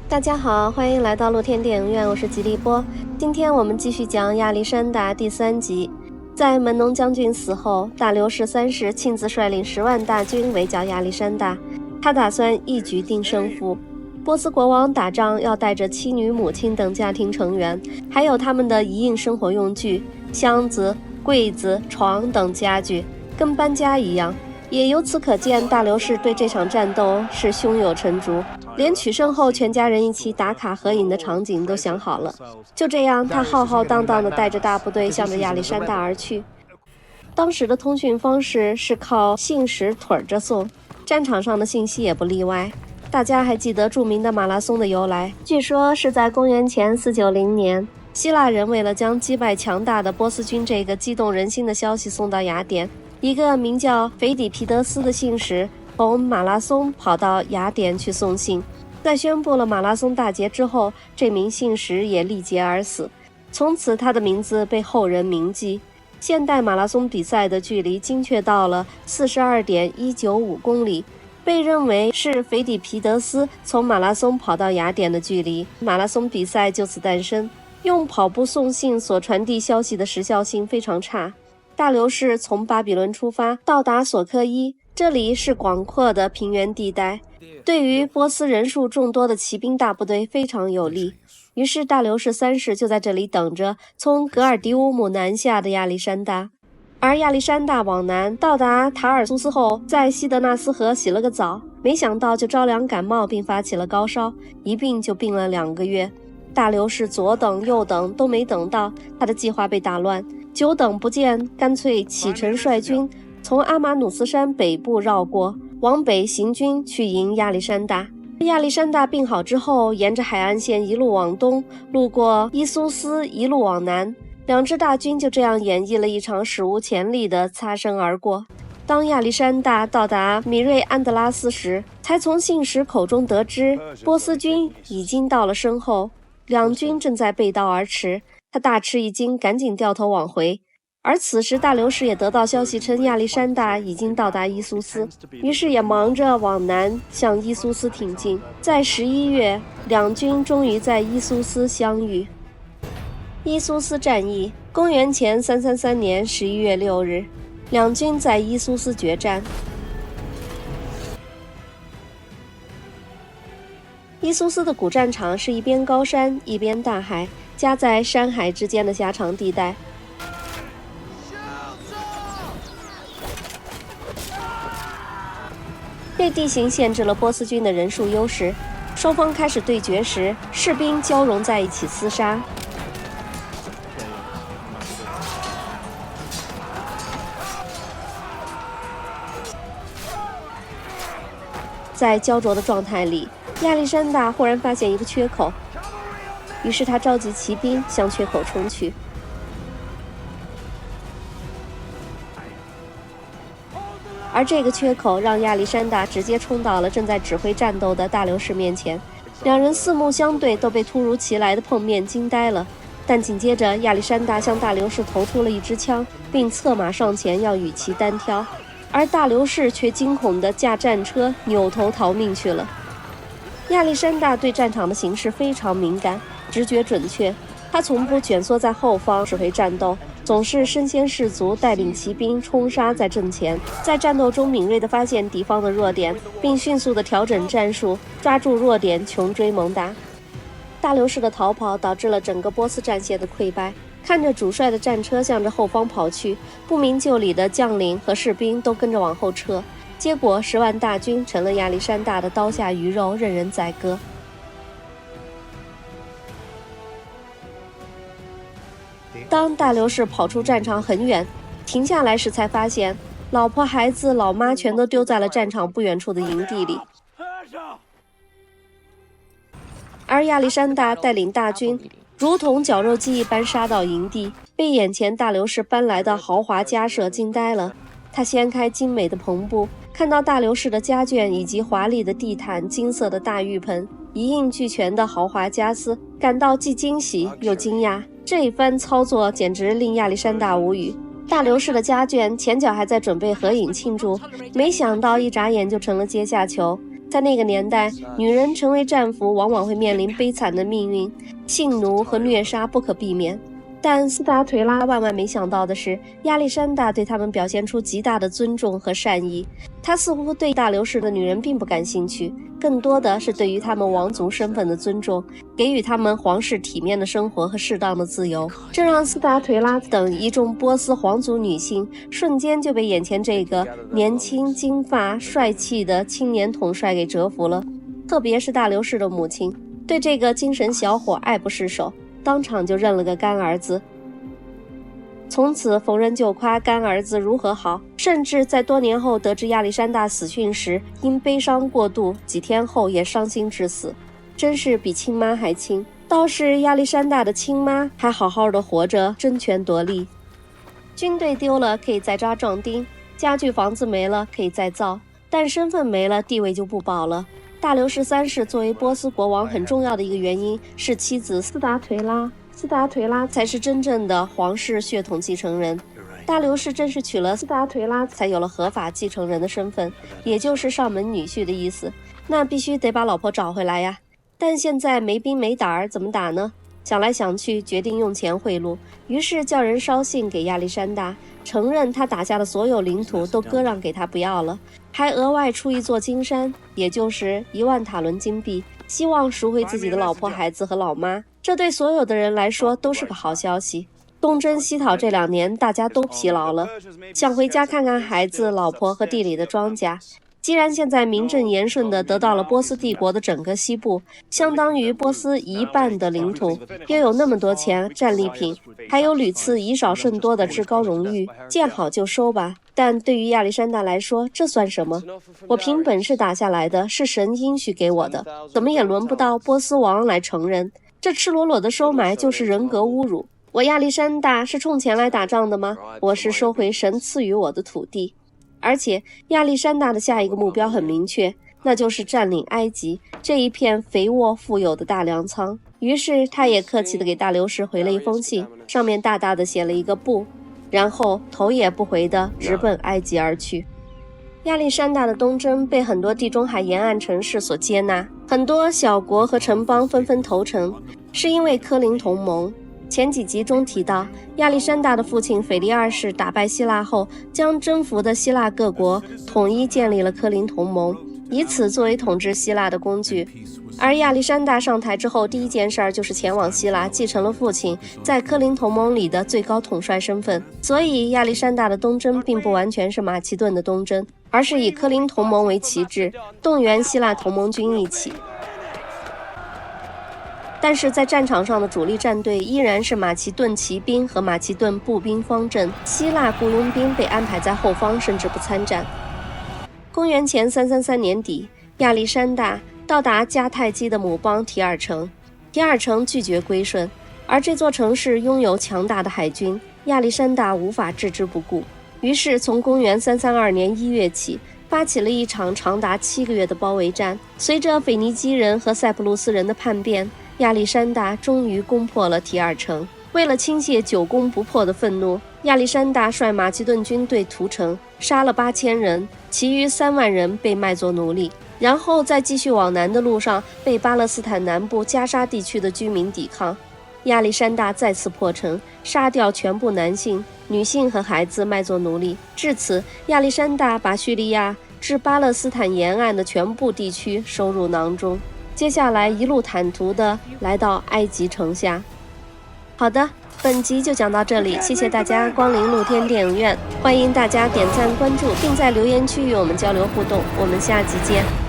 大家好，欢迎来到露天电影院，我是吉利波。今天我们继续讲亚历山大第3集。在门农将军死后，大流士3世亲自率领10万大军围剿亚历山大，他打算一举定胜负。波斯国王打仗要带着妻女、母亲等家庭成员，还有他们的一应生活用具，箱子、柜子、床等家具，跟搬家一样。也由此可见，大流士对这场战斗是胸有成竹，连取胜后全家人一起打卡合影的场景都想好了。就这样，他浩浩荡荡地带着大部队向着亚历山大而去。当时的通讯方式是靠信使腿着送，战场上的信息也不例外。大家还记得著名的马拉松的由来，据说是在公元前490年，希腊人为了将击败强大的波斯军这个激动人心的消息送到雅典，一个名叫腓底皮德斯的信使从马拉松跑到雅典去送信。在宣布了马拉松大捷之后，这名信使也力竭而死，从此他的名字被后人铭记。现代马拉松比赛的距离精确到了42.195公里，被认为是腓底皮德斯从马拉松跑到雅典的距离，马拉松比赛就此诞生。用跑步送信所传递消息的时效性非常差。大流士从巴比伦出发，到达索科伊，这里是广阔的平原地带，对于波斯人数众多的骑兵大部队非常有利。于是大流士3世就在这里等着从格尔迪乌姆南下的亚历山大。而亚历山大往南到达塔尔苏斯后，在西德纳斯河洗了个澡，没想到就着凉感冒并发起了高烧，一病就病了2个月。大流士左等右等都没等到，他的计划被打乱，久等不见，干脆启程率军从阿马努斯山北部绕过，往北行军去迎亚历山大。亚历山大病好之后，沿着海岸线一路往东，路过伊苏斯，一路往南，两支大军就这样演绎了一场史无前例的擦身而过。当亚历山大到达米瑞安德拉斯时，才从信使口中得知波斯军已经到了身后，两军正在背道而驰。他大吃一惊，赶紧掉头往回。而此时大流士也得到消息称亚历山大已经到达伊苏斯，于是也忙着往南向伊苏斯挺进。在11月，两军终于在伊苏斯相遇。伊苏斯战役，公元前333年11月6日，两军在伊苏斯决战。伊苏斯的古战场是一边高山一边大海，夹在山海之间的狭长地带。被地形限制了波斯军的人数优势，双方开始对决时，士兵交融在一起厮杀。在焦灼的状态里，亚历山大忽然发现一个缺口，于是他召集骑兵向缺口冲去。而这个缺口让亚历山大直接冲到了正在指挥战斗的大流士面前，两人四目相对，都被突如其来的碰面惊呆了。但紧接着，亚历山大向大流士投出了一支枪，并策马上前要与其单挑，而大流士却惊恐地驾战车扭头逃命去了。亚历山大对战场的形势非常敏感，直觉准确，他从不蜷缩在后方指挥战斗，总是身先士卒，带领骑兵冲杀在阵前，在战斗中敏锐地发现敌方的弱点，并迅速地调整战术，抓住弱点穷追猛打。大流士的逃跑导致了整个波斯战线的溃败，看着主帅的战车向着后方跑去，不明就里的将领和士兵都跟着往后撤，结果10万大军成了亚历山大的刀下鱼肉，任人宰割。当大流士跑出战场很远，停下来时才发现老婆孩子老妈全都丢在了战场不远处的营地里。而亚历山大带领大军如同绞肉机一般杀到营地，被眼前大流士搬来的豪华家舍惊呆了。他掀开精美的篷布，看到大流士的家眷以及华丽的地毯、金色的大浴盆、一应俱全的豪华家私，感到既惊喜又惊讶。这一番操作简直令亚历山大无语。大流士的家眷前脚还在准备合影庆祝，没想到一眨眼就成了阶下囚。在那个年代，女人成为战俘往往会面临悲惨的命运，性奴和虐杀不可避免。但斯达颓拉万万没想到的是，亚历山大对他们表现出极大的尊重和善意。他似乎对大流士的女人并不感兴趣，更多的是对于他们王族身份的尊重，给予他们皇室体面的生活和适当的自由。这让斯达颓拉等一众波斯皇族女性瞬间就被眼前这个年轻、金发、帅气的青年统帅给折服了。特别是大流士的母亲，对这个精神小伙爱不释手，当场就认了个干儿子。从此逢人就夸干儿子如何好，甚至在多年后得知亚历山大死讯时，因悲伤过度，几天后也伤心致死，真是比亲妈还亲。倒是亚历山大的亲妈还好好的活着，争权夺利。军队丢了可以再扎壮丁，家具房子没了可以再造，但身份没了，地位就不保了。大流士三世作为波斯国王很重要的一个原因是妻子斯达颓拉，斯达颓拉才是真正的皇室血统继承人。大流士正是娶了斯达颓拉，才有了合法继承人的身份，也就是上门女婿的意思。那必须得把老婆找回来呀。但现在没兵没胆儿，怎么打呢？想来想去，决定用钱贿赂，于是叫人捎信给亚历山大，承认他打下的所有领土都割让给他不要了，还额外出一座金山，也就是10000塔伦金币，希望赎回自己的老婆孩子和老妈。这对所有的人来说都是个好消息。东征西讨这2年，大家都疲劳了，想回家看看孩子、老婆和地里的庄稼。既然现在名正言顺地得到了波斯帝国的整个西部，相当于波斯一半的领土，又有那么多钱、战利品，还有屡次以少胜多的至高荣誉，见好就收吧。但对于亚历山大来说，这算什么？我凭本事打下来的，是神应许给我的，怎么也轮不到波斯王来承认。这赤裸裸的收买就是人格侮辱。我亚历山大是冲钱来打仗的吗？我是收回神赐予我的土地。而且亚历山大的下一个目标很明确，那就是占领埃及这一片肥沃富有的大粮仓。于是他也客气地给大流士回了一封信，上面大大的写了一个不，然后头也不回地直奔埃及而去。亚历山大的东征被很多地中海沿岸城市所接纳，很多小国和城邦纷纷投诚，是因为科林同盟。前几集中提到，亚历山大的父亲腓力二世打败希腊后，将征服的希腊各国统一建立了科林同盟，以此作为统治希腊的工具。而亚历山大上台之后，第一件事就是前往希腊，继承了父亲在科林同盟里的最高统帅身份。所以亚历山大的东征并不完全是马其顿的东征，而是以科林同盟为旗帜，动员希腊同盟军一起。但是在战场上的主力战队依然是马其顿骑兵和马其顿步兵方阵，希腊雇佣兵被安排在后方，甚至不参战。公元前333年底，亚历山大到达迦太基的母邦提尔城，提尔城拒绝归顺，而这座城市拥有强大的海军，亚历山大无法置之不顾。于是从公元332年1月起，发起了一场长达7个月的包围战。随着腓尼基人和塞浦路斯人的叛变，亚历山大终于攻破了提尔城。为了倾泻久攻不破的愤怒，亚历山大率马其顿军队屠城，杀了8000人，其余3万人被卖作奴隶。然后在继续往南的路上，被巴勒斯坦南部加沙地区的居民抵抗。亚历山大再次破城，杀掉全部男性、女性和孩子，卖作奴隶。至此，亚历山大把叙利亚至巴勒斯坦沿岸的全部地区收入囊中。接下来一路坦途地来到埃及城下。好的，本集就讲到这里，谢谢大家光临露天电影院，欢迎大家点赞关注，并在留言区与我们交流互动，我们下集见。